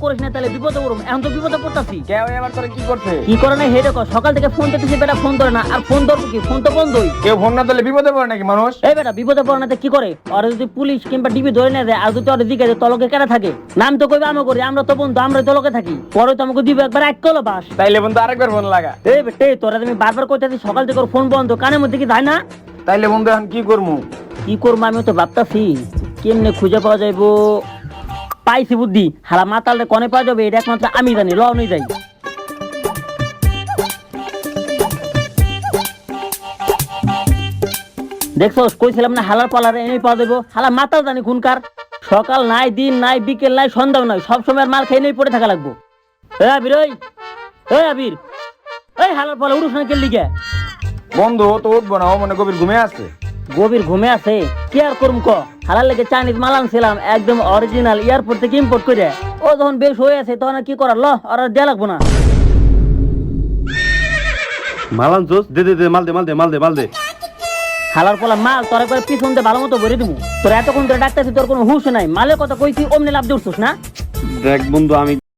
করিস না তাহলে বিপদে পড়ুম। এখন তো বিপদে পড়তাছি। কে ওই আবার তোরে কি করছে? কি করে না হেডে কর, সকাল থেকে ফোন দিতেছি বেটা ফোন ধরে না, আর ফোন ধরবো কি, ফোন তো বন্ধই। কেউ ফোন না দিলে বিপদে পড়ে নাকি মানুষ? এই বেটা বিপদে পড়ে না তো কি করে? আর যদি পুলিশ কিংবা ডিবি ধরে না দেয়, আর যদি ওর দিকে তলকে কেটে থাকে, নাম তো কইবে আমি করি, আমরা তো বন্ধু, আমরা তলকে থাকি, পরে তো আমাকে দিবে একবার এক কলো বাস। তাইলে বন্ধু আরেকবার ফোন লাগা। এই বেটে তোরা তুমি বারবার কইতাছি সকাল থেকে ওর ফোন বন্ধ, কানের মধ্যে কি যায় না? তাইলে বন্ধু এখন কি করবো? কি করবো আমি তো ভাবতাছি কেমনে খুঁজে পাওয়া যাইবো। পাইছি বুদ্ধি, হালা মাতালে কনে পাওয়া যাবে এটা একমাত্র আমি জানি, ল নই যাই। দেখছো কইছিলাম না হালার পালার এনে পাওয়া যাবো, হালা মাতাল জানি খুনকার। সকাল নাই, দিন নাই, বিকেল নাই, সন্ধ্যাও নাই, সবসময় মাল খেয়ে নেই পড়ে থাকা লাগবো। এ আবির ওই, ওই আবির, এই হালার পালা উড়ুস না কেলি গে? বন্ধু তো উঠবো না, ও মনে গভীর ঘুমে আছে। গভীর ঘুমে আছে? কি আর করুম ক, হালার লেগে চাইনিজ মাল আনছিলাম একদম অরিজিনাল, এয়ারপোর্ট থেকে ইম্পোর্ট করে। ও যখন বেশ হয়ে আছে তখন আর কি করার, ল আর দেয়া লাগবো না। মালান জোস দে দে দে, মাল দে মাল দে মাল দে মাল দে। হালার পোলা মাল তোর একবার পিছন দিয়ে ভালো মতো ভরে দিবো। তোর এতক্ষণ ধরে ডাক্তারছি, তোর কোনো হুশ নাই, মালের কথা কইছি অমনি লাভ দিচ্ছিস না। দেখ বন্ধু, আমি